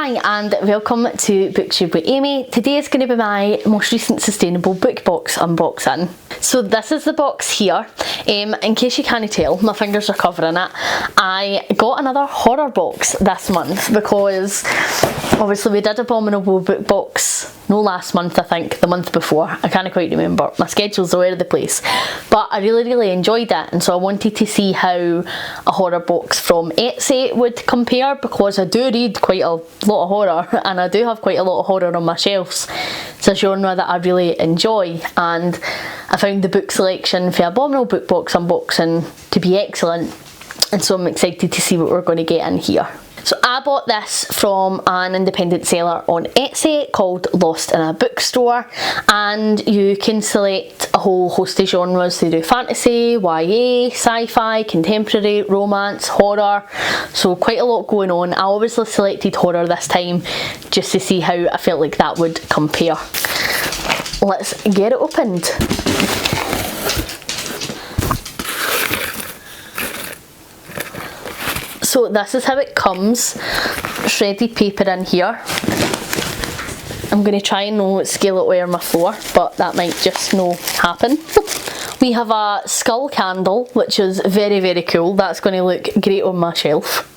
Hi and welcome to BookTube with Amy. Today is going to be my most recent sustainable book box unboxing. So this is the box here. In case you can't tell, my fingers are covering it. I got another horror box this month because obviously we did Abominable book box, no last month I think, the month before. I can't quite remember, my schedule's all over the place. But I really enjoyed it, and so I wanted to see how a horror box from Etsy would compare, because I do read quite a lot of horror and I do have quite a lot of horror on my shelves. It's a genre that I really enjoy, and I found the book selection for Abominable book box unboxing to be excellent, and so I'm excited to see what we're going to get in here. So I bought this from an independent seller on Etsy called Lost in a Bookstore, and you can select a whole host of genres. They do fantasy, YA, sci-fi, contemporary, romance, horror, so quite a lot going on. I obviously selected horror this time just to see how I felt like that would compare. Let's get it opened. So this is how it comes, shredded paper in here. I'm going to try and no scale it away on my floor, but that might just no happen. We have a skull candle, which is very cool. That's going to look great on my shelf.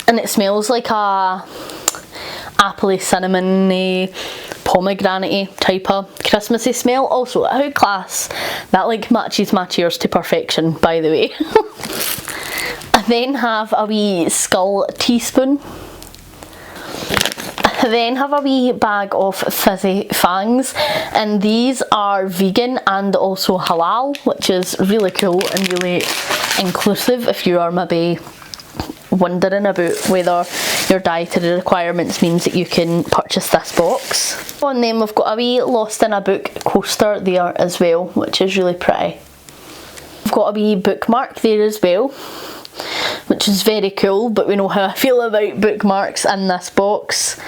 And it smells like a apple cinnamon pomegranate type of Christmassy smell. Also, how class. That like matches my chairs to perfection, by the way. I then have a wee skull teaspoon. I then have a wee bag of fizzy fangs, and these are vegan and also halal, which is really cool and really inclusive if you are maybe wondering about whether your dietary requirements means that you can purchase this box. And then we've got a wee Lost in a Book coaster there as well, which is really pretty. We've got a wee bookmark there as well, which is very cool, but we know how I feel about bookmarks in this box.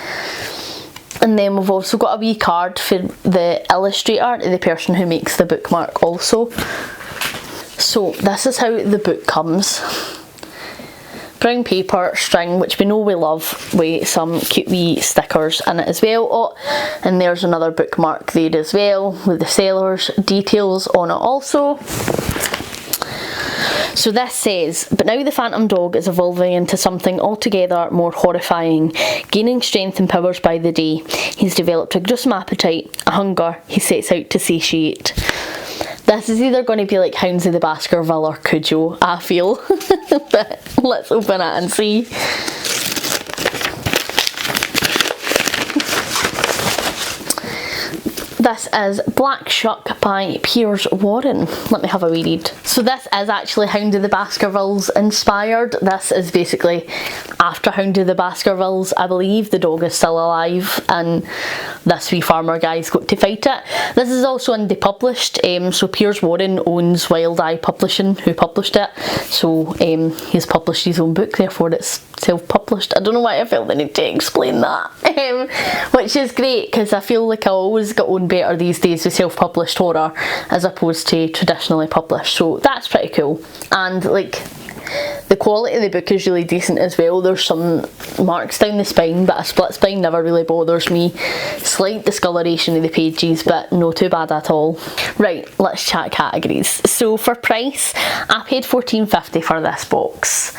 And then we've also got a wee card for the illustrator, the person who makes the bookmark also. So this is how the book comes. Brown paper, string, which we know we love, with some cute wee stickers in it as well. Oh, and there's another bookmark there as well, with the seller's details on it also. So this says, but now the phantom dog is evolving into something altogether more horrifying, gaining strength and powers by the day. He's developed a gruesome appetite, a hunger he sets out to satiate. This is either going to be like Hounds of the Baskerville or Cujo, I feel. But let's open it and see. This is Black Shuck by Piers Warren. Let me have a wee read. So this is actually Hound of the Baskervilles inspired. This is basically after Hound of the Baskervilles. I believe the dog is still alive and this wee farmer guy's got to fight it. This is also indie published, so Piers Warren owns Wild Eye Publishing, who published it. So he's published his own book, therefore it's self-published. I don't know why I felt the need to explain that, which is great because I feel like I always get on better these days with self-published horror as opposed to traditionally published, so that's pretty cool. And like the quality of the book is really decent as well. There's some marks down the spine, but a split spine never really bothers me. Slight discoloration of the pages, but no too bad at all. Right, let's chat categories. So for price, I paid $14.50 for this box.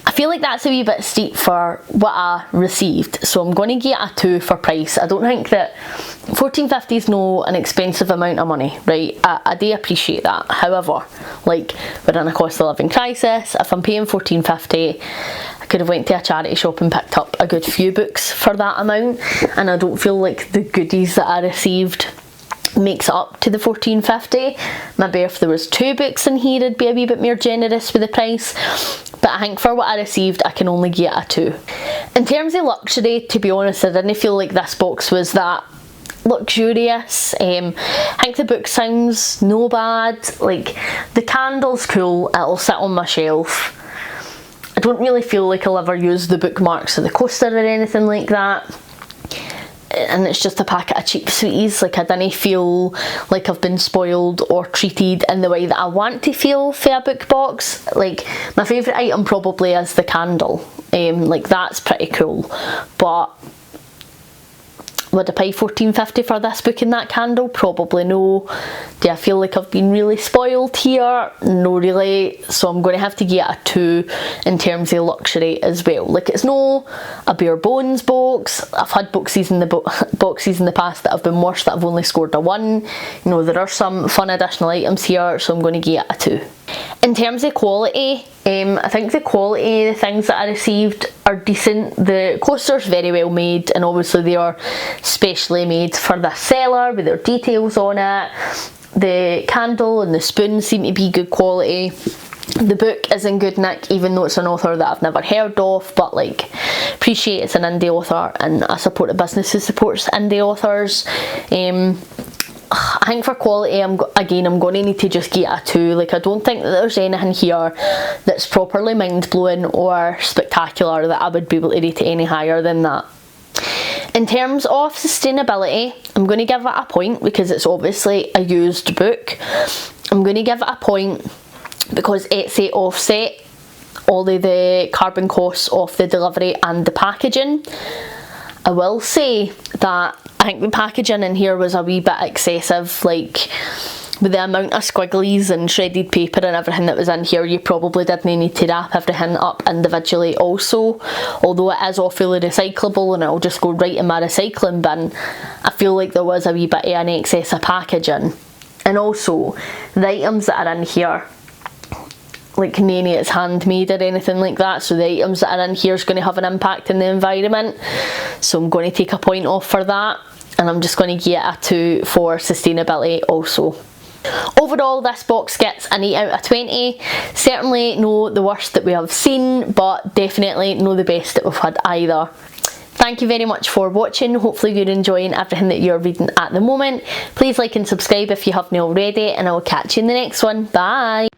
I feel like that's a wee bit steep for what I received, so I'm going to get a 2 for price. I don't think that $14.50 is no an expensive amount of money, right? I do appreciate that. However, like, we're in a cost of living crisis. If I'm paying $14.50, I could have went to a charity shop and picked up a good few books for that amount, and I don't feel like the goodies that I received makes up to the $14.50. Maybe if there was 2 books in here I'd be a wee bit more generous with the price, but I think for what I received I can only get a 2. In terms of luxury, to be honest, I didn't feel like this box was that luxurious. I think the book sounds no bad, like the candle's cool, it'll sit on my shelf. I don't really feel like I'll ever use the bookmarks or the coaster or anything like that. and it's just a packet of cheap sweeties. Like, I didn't feel like I've been spoiled or treated in the way that I want to feel for a book box. Like, my favourite item probably is the candle. Like, that's pretty cool, but would I pay $14.50 for this book and that candle? Probably no. Do I feel like I've been really spoiled here? No really. So I'm going to have to get a 2 in terms of luxury as well. Like, it's no a bare bones box. I've had boxes in the past that have been worse that I've only scored a 1. You know, there are some fun additional items here, so I'm going to get a 2. In terms of quality, I think the quality of the things that I received are decent. The coaster's very well made, and obviously they are specially made for this seller with their details on it. The candle and the spoon seem to be good quality. The book is in good nick, even though it's an author that I've never heard of, but like, appreciate it's an indie author, and I support a business who supports indie authors. I think for quality, I'm going to need to just get a 2. Like, I don't think that there's anything here that's properly mind-blowing or spectacular that I would be able to rate it any higher than that. In terms of sustainability, I'm going to give it a point because it's obviously a used book. I'm going to give it a point because Etsy offset all of the carbon costs of the delivery and the packaging. I will say that I think the packaging in here was a wee bit excessive. Like, with the amount of squigglies and shredded paper and everything that was in here, you probably didn't need to wrap everything up individually also. Although it is all fully recyclable and it'll just go right in my recycling bin, I feel like there was a wee bit of an excess of packaging. And also, the items that are in here, like, none of it's handmade or anything like that, so the items that are in here is going to have an impact in the environment, so I'm going to take a point off for that, and I'm just going to get a 2 for sustainability also. Overall, this box gets an 8 out of 20. Certainly no the worst that we have seen, but definitely no the best that we've had either. Thank you very much for watching. Hopefully you're enjoying everything that you're reading at the moment. Please like and subscribe if you haven't already, and I will catch you in the next one. Bye!